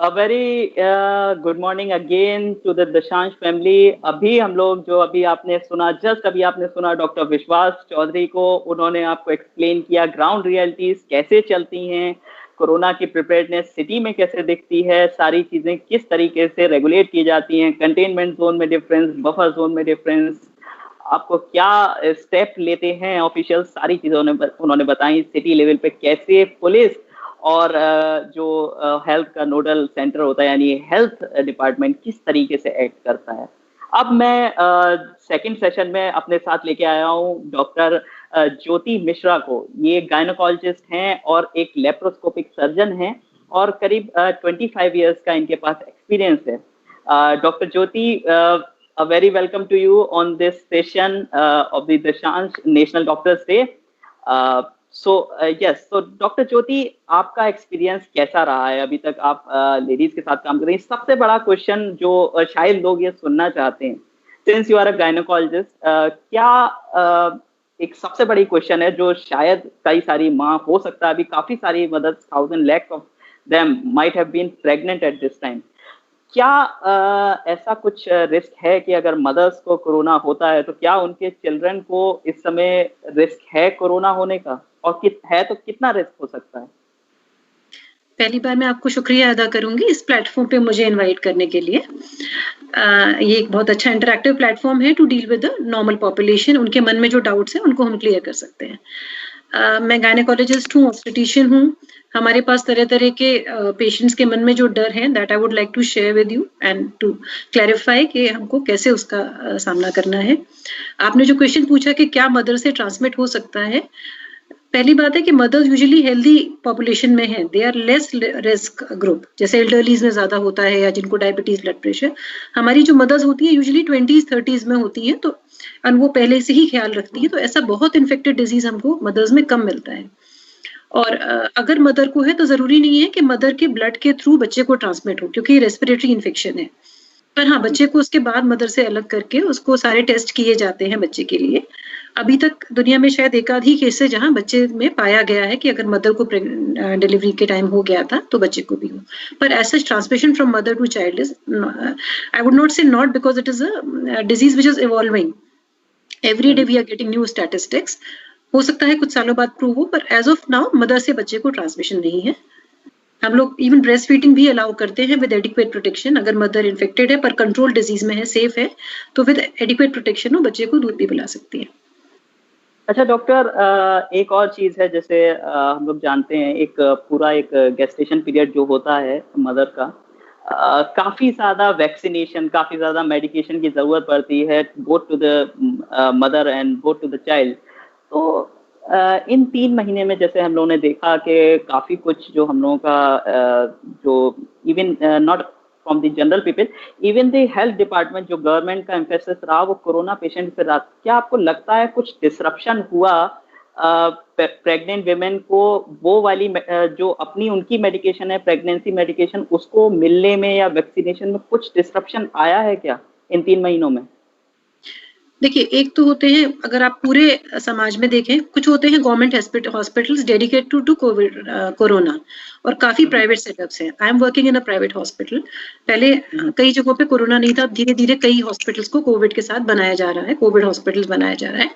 A very good morning again to the Dashansh family. अभी आपने सुना, जस्ट अभी आपने सुना डॉक्टर विश्वास चौधरी को। उन्होंने आपको एक्सप्लेन किया ग्राउंड रियलिटीज कैसे चलती हैं, कोरोना की प्रिपेयर्डनेस सिटी में कैसे दिखती है, सारी चीजें किस तरीके से रेगुलेट की जाती हैं, कंटेनमेंट जोन में डिफरेंस, बफर जोन में डिफरेंस, आपको क्या स्टेप लेते हैं ऑफिशियल, सारी चीजें उन्होंने बताई। सिटी लेवल पे कैसे पुलिस और जो हेल्थ का नोडल सेंटर होता है यानी हेल्थ डिपार्टमेंट किस तरीके से एक्ट करता है। अब मैं सेकंड सेशन में अपने साथ लेके आया हूँ डॉक्टर ज्योति मिश्रा को। ये गायनोकोलॉजिस्ट हैं और एक लेप्रोस्कोपिक सर्जन हैं और करीब 25 ईयर्स का इनके पास एक्सपीरियंस है। Doctor Jyoti, a very welcome to you on this session of the Dashansh National Doctors Day. So doctor Jyoti, आपका एक्सपीरियंस कैसा रहा है अभी तक? आप लेडीज के साथ काम कर रही हैं। सबसे बड़ा क्वेश्चन जो शायद लोग ये सुनना चाहते हैं, since you are a gynaecologist, क्या एक सबसे बड़ी क्वेश्चन है जो शायद कई सारी माँ, हो सकता है अभी काफी सारी mothers, 1000 lakh of them might have been pregnant at this time. क्या ऐसा कुछ रिस्क है कि अगर मदर्स को कोरोना होता है तो क्या उनके चिल्ड्रन को इस समय रिस्क है कोरोना होने का, और है तो कितना रिस्क हो सकता है? पहली बार मैं आपको शुक्रिया अदा करूंगी इस प्लेटफॉर्म पे मुझे इनवाइट करने के लिए। ये एक बहुत अच्छा इंटरैक्टिव प्लेटफॉर्म है to deal with the normal population. उनके मन में जो डाउट्स हैं उनको हम क्लियर कर सकते हैं। मैं गायनेकोलॉजिस्ट हूँ, ऑब्स्टेट्रिशियन हूँ। हमारे पास तरह तरह के पेशेंट्स के मन में जो डर है that I would like to share with you and to clarify कि हमको कैसे उसका सामना करना है। आपने जो क्वेश्चन पूछा कि क्या मदर से ट्रांसमिट हो सकता है, पहली बात है कि मदर्स यूजुअली हेल्दी पॉपुलेशन में हैं, they are less risk group. जैसे एल्डरलीज में ज्यादा होता है या जिनको डायबिटीज, ब्लड प्रेशर। हमारी जो मदर्स होती हैं यूजुअली 20s 30s में होती हैं, तो वो पहले से ही ख्याल रखती है, तो ऐसा बहुत इन्फेक्टेड डिजीज हमको मदर्स में कम मिलता है। और अगर मदर को है तो जरूरी नहीं है कि मदर के ब्लड के थ्रू बच्चे को ट्रांसमिट हो, क्योंकि रेस्पिरेटरी इन्फेक्शन है। पर हाँ, बच्चे को उसके बाद मदर से अलग करके उसको सारे टेस्ट किए जाते हैं बच्चे के लिए। अभी तक दुनिया में शायद एक आध ही केस है जहां बच्चे में पाया गया है कि अगर मदर को डिलीवरी के टाइम हो गया था तो बच्चे को भी हो। पर ऐसा transmission from mother to child is, I would not say not, because it is a disease which is evolving every day. We are getting new statistics. हो सकता है कुछ सालों बाद प्रूव हो, पर एज ऑफ नाउ मदर से बच्चे को ट्रांसमिशन नहीं है। हम लोग इवन ब्रेस्ट फीडिंग भी अलाउ करते हैं विद एडिक्वेट प्रोटेक्शन। अगर मदर इन्फेक्टेड है पर कंट्रोल डिजीज में है, सेफ है, तो विद एडिक्वेट प्रोटेक्शन वो बच्चे को दूध भी पिला सकती है। अच्छा डॉक्टर, एक और चीज है, जैसे हम लोग जानते हैं एक पूरा एक गेस्टेशन पीरियड जो होता है मदर का, काफी ज्यादा वैक्सीनेशन, काफी ज्यादा मेडिकेशन की जरूरत पड़ती है both to the mother and both to the child. तो इन 3 महीने में जैसे हम लोगों ने देखा कि काफी कुछ जो हम लोगों का जो even not from the general people, even the health department, जो गवर्नमेंट का एम्फेसिस रहा वो कोरोना पेशेंट पे रहा। क्या आपको लगता है कुछ डिसरप्शन हुआ प्रेग्नेंट वेमेन को, वो वाली जो अपनी उनकी मेडिकेशन है, प्रेगनेंसी मेडिकेशन, उसको मिलने में या वैक्सीनेशन में कुछ डिसरप्शन आया है क्या इन 3 महीनों में? देखिए, एक तो होते हैं, अगर आप पूरे समाज में देखें, कुछ होते हैं government hospitals dedicated to COVID corona, और काफी प्राइवेट सेटअप्स हैं। I am working in a private hospital. पहले कई जगहों पे कोरोना नहीं था, धीरे धीरे कई हॉस्पिटल्स को कोविड के साथ बनाया जा रहा है, कोविड हॉस्पिटल बनाया जा रहा है।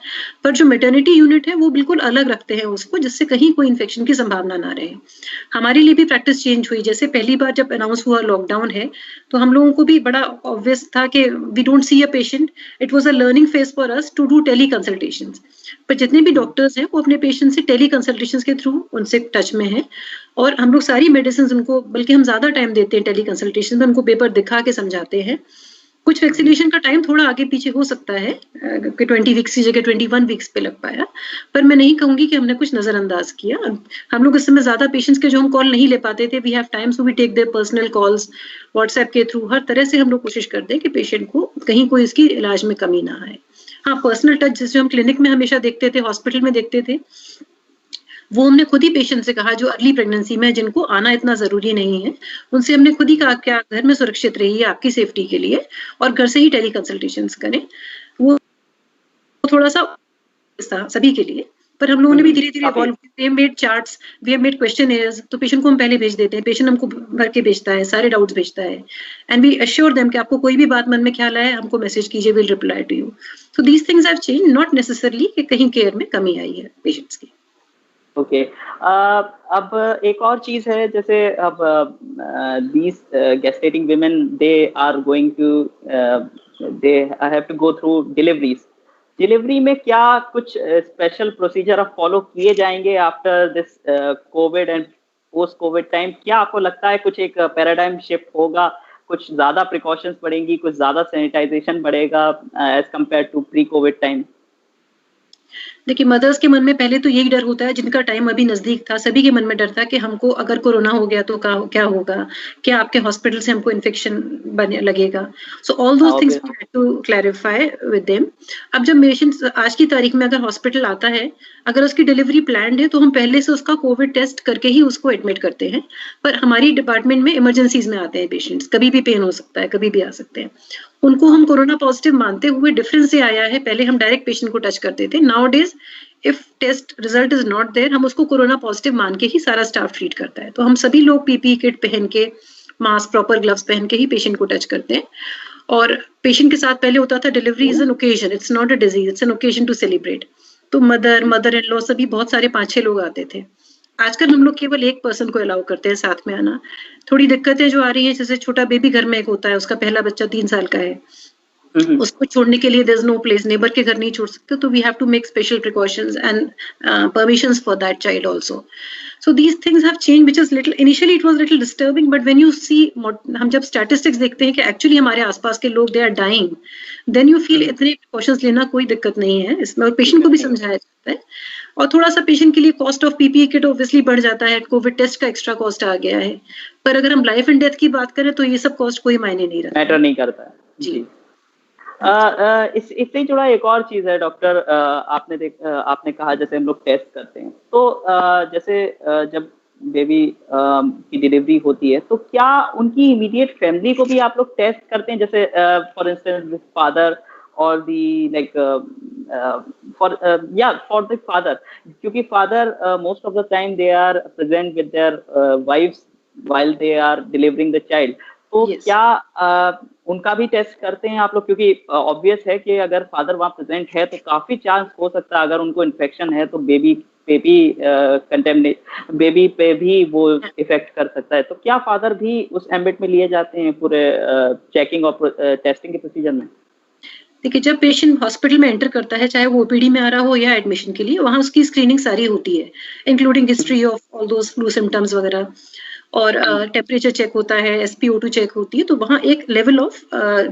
पर जो मेटर्निटी यूनिट है वो बिल्कुल अलग रखते हैं उसको, जिससे कहीं कोई इन्फेक्शन की संभावना ना रहे। हमारे लिए भी प्रैक्टिस चेंज हुई। जैसे पहली बार जब अनाउंस हुआ लॉकडाउन है, तो हम लोगों को भी बड़ा ऑब्वियस था कि we don't see a patient. It was a learning phase for us to do teleconsultations. पर जितने भी डॉक्टर्स हैं वो अपने पेशेंट से टेली कंसल्टेशंस के थ्रू उनसे टच में हैं, और हम लोग सारी मेडिसिन उनको, बल्कि हम ज्यादा टाइम देते हैं टेली कंसल्टेशन में, उनको पेपर दिखा के समझाते हैं। कुछ वैक्सीनेशन का टाइम थोड़ा आगे पीछे हो सकता है कि 20 वीक्स की जगह 21 वीक्स पे लग पाया, पर मैं नहीं कहूंगी कि हमने कुछ नजरअंदाज किया। हम लोग इस समय ज्यादा पेशेंट्स के जो हम कॉल नहीं ले पाते थे, we have time, so we take their personal calls WhatsApp के थ्रू। हर तरह से हम लोग कोशिश करते हैं कि पेशेंट को कहीं कोई इसकी इलाज में कमी ना आए। हाँ, पर्सनल टच जैसे हम क्लिनिक में हमेशा देखते थे, हॉस्पिटल में देखते थे, वो हमने खुद ही पेशेंट से कहा जो अर्ली प्रेगनेंसी में, जिनको आना इतना जरूरी नहीं है, उनसे हमने खुद ही कहा क्या घर में सुरक्षित रहिए आपकी सेफ्टी के लिए, और घर से ही टेली कंसल्टेशंस करें। वो थोड़ा सा सभी के लिए, पर हम लोगों ने भी धीरे-धीरे काफी evolve, we have made charts, we have made questionnaires, तो पेशेंट को हम पहले भेज देते हैं, पेशेंट हमको भर के भेजता है, सारे डाउट्स भेजता है, एंड वी एश्योर देम कि आपको कोई भी बात मन में ख्याल आए हमको मैसेज कीजिए, we will reply to you. So these things have changed, not necessarily कि कहीं केयर में कमी आई है पेशेंट्स की। ओके। अब एक और चीज है, जैसे अब these gestating women they are going to they have to go through deliveries. Delivery में क्या कुछ स्पेशल प्रोसीजर आप फॉलो किए जाएंगे after this covid and post covid time? क्या आपको लगता है कुछ एक पैराडाइम शिफ्ट होगा, कुछ ज्यादा प्रिकॉशंस बढ़ेंगी, कुछ ज्यादा सैनिटाइजेशन बढ़ेगा as compare to pre COVID time? देखिए, मदर्स के मन में पहले तो यही डर होता है, जिनका टाइम अभी नजदीक था, सभी के मन में डर था कि हमको अगर कोरोना हो गया तो क्या होगा, क्या आपके हॉस्पिटल से हमको इन्फेक्शन लगेगा। So all those things we had to clarify with them. अब जब पेशेंट आज की तारीख में अगर हॉस्पिटल आता है, अगर उसकी डिलीवरी प्लान्ड है तो हम पहले से उसका कोविड टेस्ट करके ही उसको एडमिट करते हैं। पर हमारी डिपार्टमेंट में इमरजेंसीज में आते हैं पेशेंट्स, कभी भी पेन हो सकता है, कभी भी आ सकते हैं, उनको हम कोरोना पॉजिटिव मानते हुए डिफरेंस ये आया है, पहले हम डायरेक्ट पेशेंट को टच करते थे, nowadays if test result is not there, हम उसको कोरोना पॉजिटिव मान के ही सारा स्टाफ ट्रीट करता है। तो हम सभी लोग पीपीई किट पहन के, मास्क, प्रॉपर ग्लव्स पहन के ही पेशेंट को टच करते हैं। और पेशेंट के साथ पहले होता था delivery is an occasion, it's not a disease, it's an occasion to celebrate. तो मदर इन लॉ सभी बहुत सारे 5-6 लोग आते थे। आजकल हम लोग केवल एक पर्सन को अलाउ करते हैं साथ में आना। थोड़ी दिक्कतें जो आ रही हैं, जैसे छोटा बेबी घर में एक होता है, उसका पहला बच्चा 3 साल का है, उसको छोड़ने के लिए there is no place, neighbour के घर नहीं छोड़ सकते, तो we have to make special precautions and permissions for that child also. So these things have changed, which is little, initially it was little disturbing, but when you see, हम जब statistics देखते हैं कि actually हमारे आसपास के लोग they are dying, then you feel इतने precautions लेना कोई दिक्कत नहीं है इसमें, और पेशेंट को भी समझाया जाता है। और थोड़ा सा पेशेंट के लिए cost of PPE kit obviously बढ़ जाता है, कोविड टेस्ट का एक्स्ट्रा कॉस्ट आ गया है, पर अगर हम लाइफ एंड डेथ की बात करें तो ये सब कॉस्ट कोई मायने नहीं रखता, मैटर नहीं करता है जी। इससे जुड़ा एक और चीज है डॉक्टर, आपने कहा जैसे हम लोग टेस्ट करते हैं, तो जैसे जब बेबी की डिलीवरी होती है तो क्या उनकी इमीडिएट फैमिली को भी आप लोग टेस्ट करते हैं, जैसे फॉर इंस्टेंस फादर और the like for the father, क्योंकि father most of the time they are present with their wifes while they are delivering the child, तो क्या उनका भी टेस्ट करते हैं आप लोग? क्योंकि ऑब्वियस है कि अगर फादर वहाँ प्रेजेंट है तो काफी चांस हो सकता है अगर उनको इन्फेक्शन है तो बेबी पे भी बेबी पे भी वो इफेक्ट कर सकता है, तो क्या फादर भी उस एम्बिट में लिए जाते हैं पूरे चेकिंग और टेस्टिंग के प्रोसीजर में? देखिए, जब पेशेंट हॉस्पिटल में एंटर करता है, चाहे वो ओपीडी में आ रहा हो या एडमिशन के लिए, वहाँ उसकी स्क्रीनिंग सारी होती है, including history of all those flu symptoms वगैरह, और टेम्परेचर चेक होता है, SpO2 चेक होती है, तो वहाँ एक लेवल ऑफ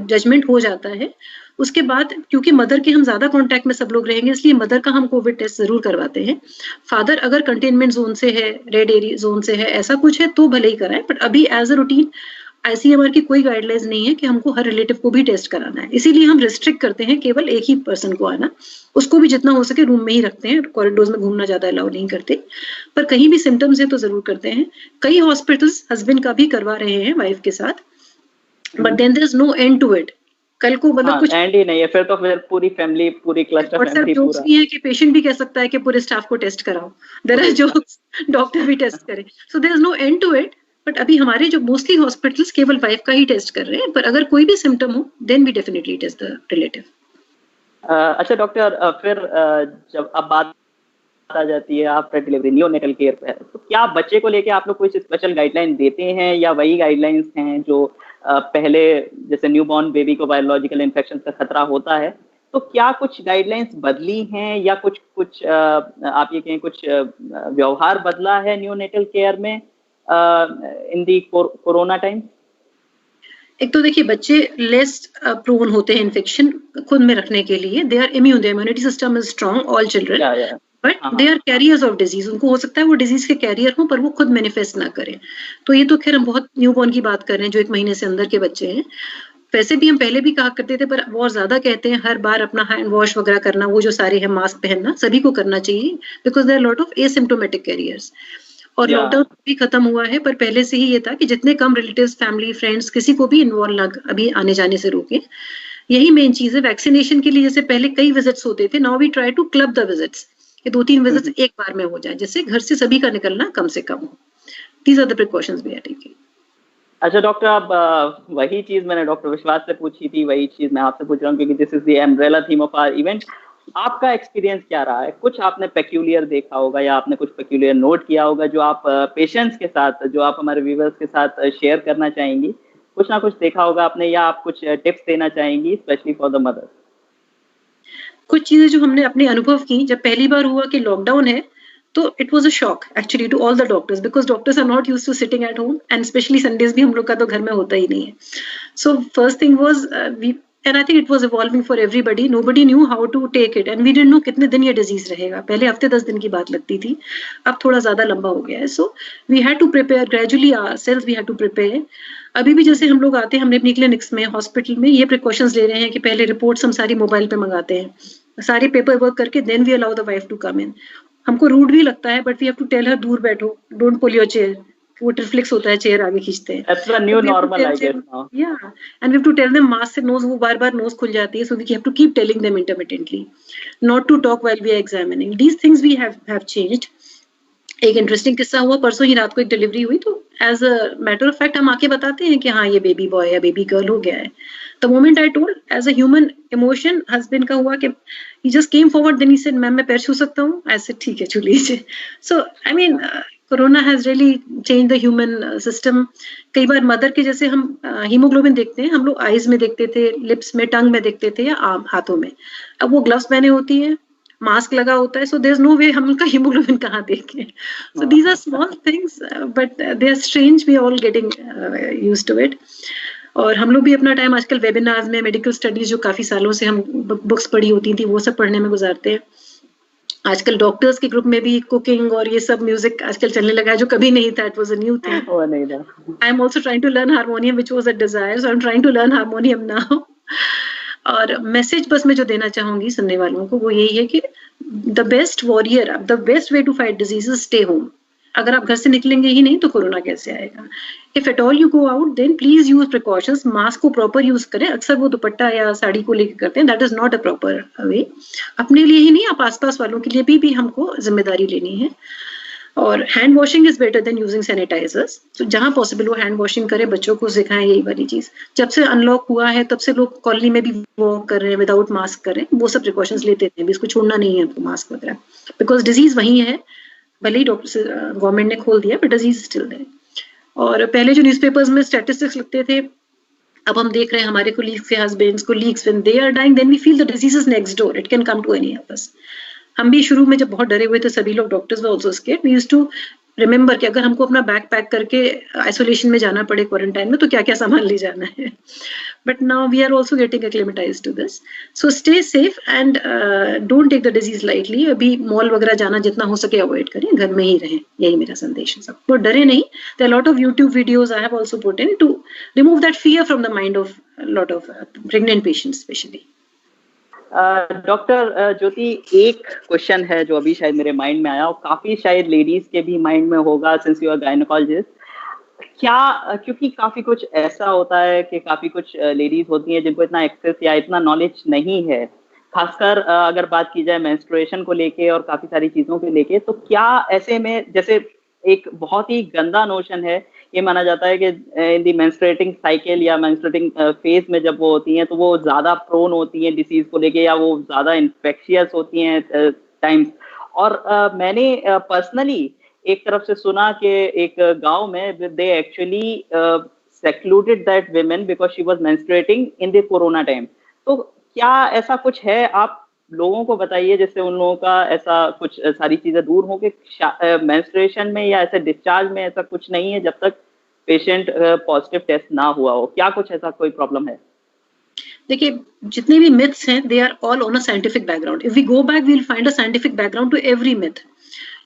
जजमेंट हो जाता है। उसके बाद क्योंकि मदर के हम ज्यादा कांटेक्ट में सब लोग रहेंगे, इसलिए मदर का हम कोविड टेस्ट जरूर करवाते हैं। फादर अगर कंटेनमेंट जोन से है, रेड एरिया जोन से है, ऐसा कुछ है तो भले ही कराएं, बट अभी एज अ रूटीन ICMR की कोई गाइडलाइंस नहीं है कि हमको हर रिलेटिव को भी टेस्ट कराना है, इसीलिए हम रिस्ट्रिक्ट करते हैं केवल एक ही पर्सन को आना, उसको भी जितना हो सके रूम में ही रखते हैं, कॉरिडोर्स में घूमना ज्यादा अलाउ नहीं करते, पर कहीं भी सिम्टम्स है तो जरूर करते हैं। कई हॉस्पिटल्स हस्बैंड का भी करवा रहे हैं वाइफ के साथ, but then there is no end to it. कल को मतलब कुछ एंड ही नहीं है, फिर तो फिर पूरी फैमिली, पूरी क्लस्टर फैमिली पूरा भी है कि पेशेंट भी कह सकता है कि पूरे स्टाफ को टेस्ट कराओ, देयर आर जोक्स, डॉक्टर भी टेस्ट करे, so there is no end to it. But अभी हमारे जो मोस्टली हॉस्पिटल्स केवल वाइफ का ही टेस्ट कर रहे हैं, पर अगर कोई भी सिम्टम हो then we definitely test the relative. अच्छा डॉक्टर, फिर जब अब बात आ जाती है आफ्टर डिलीवरी नियोनेटल केयर पे, तो क्या बच्चे को लेके आप लोग कोई स्पेशल गाइडलाइन देते हैं या वही गाइडलाइंस हैं जो पहले, जैसे न्यूबॉर्न बेबी को बायोलॉजिकल इन्फेक्शन का खतरा होता है, तो क्या कुछ गाइडलाइंस बदली हैं या कुछ आप ये कहें कुछ व्यवहार बदला है नियोनेटल केयर में इन दी कोरोना टाइम? एक तो देखिए, बच्चे लेस प्रोन होते हैं इन्फेक्शन खुद में रखने के लिए, they are immune, their immunity system is strong, all children, but they are carriers of disease, उनको हो सकता है वो डिजीज के कैरियर हो पर वो खुद मैनिफेस्ट ना करें। तो ये तो खैर हम बहुत न्यूबॉर्न की बात कर रहे हैं जो 1 महीने से अंदर के बच्चे हैं, वैसे भी हम पहले भी कहा करते थे पर बहुत ज्यादा कहते हैं, हर बार अपना हैंड वॉश वगैरह करना, वो जो सारे हैं, मास्क पहनना सभी को करना चाहिए, because there are lot of asymptomatic carriers. और लॉकडाउन भी खत्म हुआ है, पर पहले से ही ये था कि जितने कम रिलेटिव्स, फैमिली, फ्रेंड्स किसी को भी इन्वॉल्व ना अभी आने जाने से रोके, यही मेन चीज है। वैक्सीनेशन के लिए जैसे पहले कई विजिट्स होते थे, now we try to club the visits, कि 2-3 विजिट्स एक बार में हो जाए, जिससे घर से सभी का निकलना कम से कम हो। These are the precautions we are taking. अच्छा डॉक्टर, अब वही चीज मैंने डॉक्टर विश्वास से पूछी थी, वही चीज मैं आपसे पूछ रहा हूँ, क्योंकि this is the umbrella theme of our event. आपका एक्सपीरियंस क्या रहा है? कुछ आपने पेक्यूलियर देखा होगा या आपने कुछ पेक्यूलियर नोट किया होगा जो आप पेशेंट्स के साथ, जो आप हमारे व्यूवर्स के साथ शेयर करना चाहेंगी? कुछ ना कुछ देखा होगा आपने, या आप कुछ टिप्स देना चाहेंगी स्पेशली फॉर द मदर? कुछ चीजें जो हमने अपने अनुभव की, जब पहली बार हुआ कि लॉकडाउन है, तो it was a shock actually to all the doctors, because doctors are not used to sitting at home, and specially Sundays भी हम लोग का तो घर में होता ही नहीं है। So first thing was we, and I think it was evolving for everybody. Nobody knew how to take it, and we didn't know कितने दिन ये disease रहेगा। पहले हफ्ते 10 दिन की बात लगती थी, अब थोड़ा ज्यादा लंबा हो गया है। So we had to prepare gradually ourselves. We had to prepare. अभी भी जैसे हम लोग आते हैं, हमने अपनी क्लिनिक्स में, हॉस्पिटल में ये प्रिकॉशंस ले रहे हैं कि पहले रिपोर्ट्स हम सारी मोबाइल पे मंगाते हैं, सारे पेपर वर्क करके then we allow the wife to come in. हमको रूड भी लगता है, but we have to tell her दूर बैठो, डोंट पुल योर चेयर। वो रिफ्लेक्स होता है, चेयर आगे खींचते हैं। That's the new normal, I guess now. Yeah, and we have to tell them mask से nose, वो बार-बार nose खुल जाती है, so we have to keep telling them intermittently not to talk while we are examining. These things we have changed. एक interesting किस्सा हुआ, परसों ही रात को एक डिलीवरी हुई, तो as a matter of fact हम आके बताते हैं कि हाँ ये बेबी बॉय या बेबी गर्ल हो गया है। The moment I told, as a human emotion husband का हुआ कि he just came forward, then he said ma'am मैं पैर छू सकता हूँ? ऐसे ठीक है छू लीजिए। So I mean corona has really change the human system. कई बार मदर के जैसे हम हीमोग्लोबिन देखते हैं, हम लोग आईज में देखते थे, लिप्स में, टंग में देखते थे, या हाथों में। अब वो ग्लव्स पहने होती है, मास्क लगा होता है, so there's no way हम उनका हीमोग्लोबिन कहाँ देखें। So these are small things, but they are strange. We are all getting used to it. और हम लोग भी अपना टाइम आजकल वेबिनार्स में, मेडिकल स्टडीज जो काफी सालों से हम बुक्स पढ़ी होती थी, वो सब पढ़ने में गुजारते हैं। आजकल डॉक्टर्स के ग्रुप में भी कुकिंग और ये सब म्यूजिक आजकल चलने लगा है, जो कभी नहीं था। It was a new thing. वो नहीं था। I am also trying to learn harmonium, which was a desire, so I am trying to learn harmonium now. और मैसेज बस मैं जो देना चाहूंगी सुनने वालों को, वो यही है कि the best warrior, the best way to fight disease is stay home. अगर आप घर से निकलेंगे ही नहीं तो कोरोना कैसे आएगा? If at all you go out, then please use precautions. Mask को प्रॉपर यूज करें। अक्सर वो दुपट्टा या साड़ी को लेकर करते हैं, that is not a proper way. अपने लिए ही नहीं, आप आसपास वालों के लिए भी हमको जिम्मेदारी लेनी है। और hand washing is better than using sanitisers. तो जहां पॉसिबल हो हैंड वॉशिंग करें, बच्चों को सिखाएं यही वाली चीज। जब से अनलॉक हुआ है तब से लोग कॉलोनी में भी वॉक कर रहे हैं विदाउट मास्क कर रहे हैं, वो सब प्रिकॉशंस लेते हैं, इसको छोड़ना नहीं है आपको मास्क वगैरह, बिकॉज डिजीज वही है। भले ही डॉक्टर गवर्नमेंट ने खोल दिया, बट डिजीज स्टिल देयर। और पहले जो न्यूज़पेपर्स में स्टैटिस्टिक्स लिखते थे, अब हम देख रहे हैं हमारे कोलीग्स के husbands, colleagues when they are dying, then we feel the disease is next door, it can come to any of us. हम भी शुरू में जब बहुत डरे हुए थे, सभी लोग, doctors were also scared, we used to remember कि अगर हमको अपना बैग पैक करके आइसोलेशन में जाना पड़े क्वारंटाइन में, तो क्या क्या सामान ले जाना है। But now we are also getting acclimatized to this. So stay safe and don't take the disease lightly. अभी मॉल वगैरह जाना जितना हो सके अवॉइड करें, घर में ही रहें, यही मेरा संदेश है सबको। डरे नहीं। There are lot of YouTube videos I have also put in to remove that fear from the mind of lot of pregnant patients specially. Doctor Jyoti, एक क्वेश्चन है जो अभी शायद मेरे माइंड में आया, और काफी शायद लेडीज के भी माइंड में होगा, सिंस यू आर गायनेकोलॉजिस्ट। क्या, क्योंकि काफी कुछ ऐसा होता है कि काफी कुछ लेडीज होती हैं जिनको इतना एक्सेस या इतना नॉलेज नहीं है, खासकर अगर बात की जाए मेंस्ट्रुएशन को लेके और काफी सारी चीजों को लेके, तो क्या ऐसे में, जैसे एक बहुत ही गंदा नोशन है, ये माना जाता है कि इन दी मेंस्ट्रुएटिंग साइकिल या मेंस्ट्रुएटिंग फेज में जब वो होती हैं तो वो ज्यादा प्रोन होती हैं डिसीज को लेके, या वो ज्यादा इन्फेक्शियस होती हैं टाइम्स। और मैंने पर्सनली एक तरफ से सुना कि एक गांव में they actually secluded that women because she was menstruating in the corona time। तो क्या ऐसा कुछ है? आप लोगों को बताइए जिससे उन लोगों का ऐसा कुछ सारी चीजें दूर हो कि मेंस्ट्रुएशन में या ऐसे डिस्चार्ज में ऐसा कुछ नहीं है जब तक पेशेंट पॉजिटिव टेस्ट ना हुआ हो। क्या कुछ ऐसा कोई प्रॉब्लम है? देखिए, जितने भी मिथ्स हैं, they are all on a scientific background. If we go back, we will find a scientific background to every myth.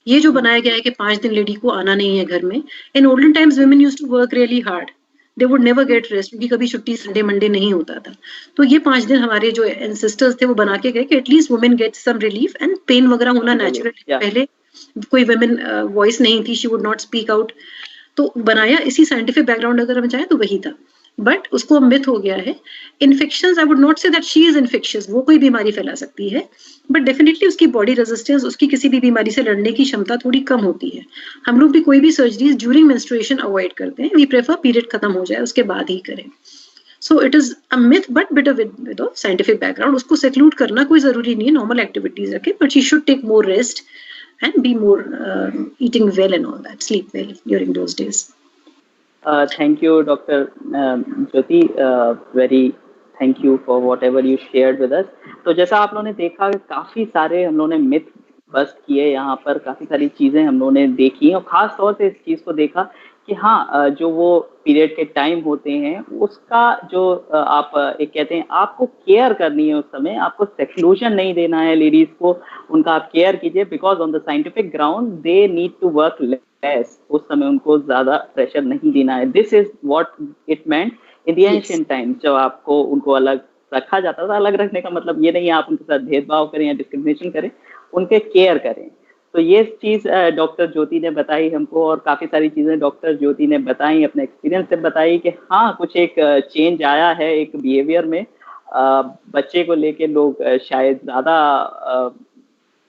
ये जो बनाया गया है कि 5 दिन लेडी को आना नहीं है घर में, in olden times women used to work really hard, they would never get rest, क्योंकि कभी छुट्टी संडे मंडे नहीं होता था। तो ये 5 दिन हमारे जो एंसेस्टर्स थे वो बना के गए कि at least women get some relief, and pain वगैरह होना नेचुरल। पहले कोई वुमेन वॉइस नहीं थी, she would not speak out, तो बनाया इसी साइंटिफिक बैकग्राउंड अगर हम चाहें तो वही था। बट उसको मिथ हो गया है। Infections, I would not say that she is infectious, वो कोई बीमारी फैला सकती है, बट डेफिनेटली उसकी बॉडी रेजिस्टेंस, उसकी किसी भी बीमारी से लड़ने की क्षमता थोड़ी कम होती है। हम लोग भी कोई भी सर्जरीज ड्यूरिंग मेंस्ट्रुएशन अवॉइड करते हैं, वी प्रेफर पीरियड खत्म हो जाए उसके बाद ही करें। So it is a myth but bit with a scientific background. उसको सेक्लूड करना कोई जरूरी नहीं है, नॉर्मल एक्टिविटीज रखे, but she should take more rest and be more eating well and all that, sleep well during those days. Thank you, Dr. Jyoti. Very thank you for whatever you shared with us. तो जैसा आप लोगों ने देखा, काफी सारे हम लोगों ने मिथ बस्ट किए यहाँ पर, काफी सारी चीजें हम लोगों ने देखी और खास तौर से इस चीज को देखा कि हाँ, जो वो पीरियड के टाइम होते हैं उसका जो आप एक कहते हैं आपको केयर करनी है, उस समय आपको सेक्लूजन नहीं देना है लेडीज को, उनका आप केयर कीजिए, because on the scientific ground they need to work less, उस समय उनको ज्यादा प्रेशर नहीं देना है। This is what it meant in the ancient time. जब आपको उनको अलग रखा जाता था, अलग रखने का मतलब ये नहीं है आप उनके साथ भेदभाव करें या डिस्क्रिमिनेशन करें, उनके केयर करें। तो ये चीज डॉक्टर ज्योति ने बताई हमको, और काफी सारी चीजें डॉक्टर ज्योति ने बताई, अपने एक्सपीरियंस से बताई कि हाँ, कुछ एक चेंज आया है एक बिहेवियर में, बच्चे को लेके लोग शायद ज्यादा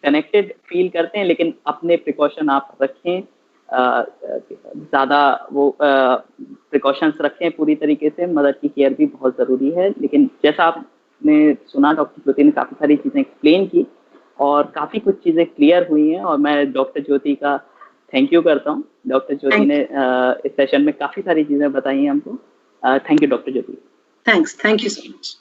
कनेक्टेड फील करते हैं, लेकिन अपने प्रिकॉशन आप रखें, ज्यादा वो प्रिकॉशंस रखें पूरी तरीके से। मदर की केयर भी बहुत जरूरी है। लेकिन जैसा आपने सुना, डॉक्टर ज्योति ने काफी सारी चीजें एक्सप्लेन की और काफी कुछ चीजें क्लियर हुई हैं, और मैं डॉक्टर ज्योति का थैंक यू करता हूँ। डॉक्टर ज्योति ने इस सेशन में काफी सारी चीजें बताई हैं हमको। Thank you doctor Jyoti. Thanks, thank you so much.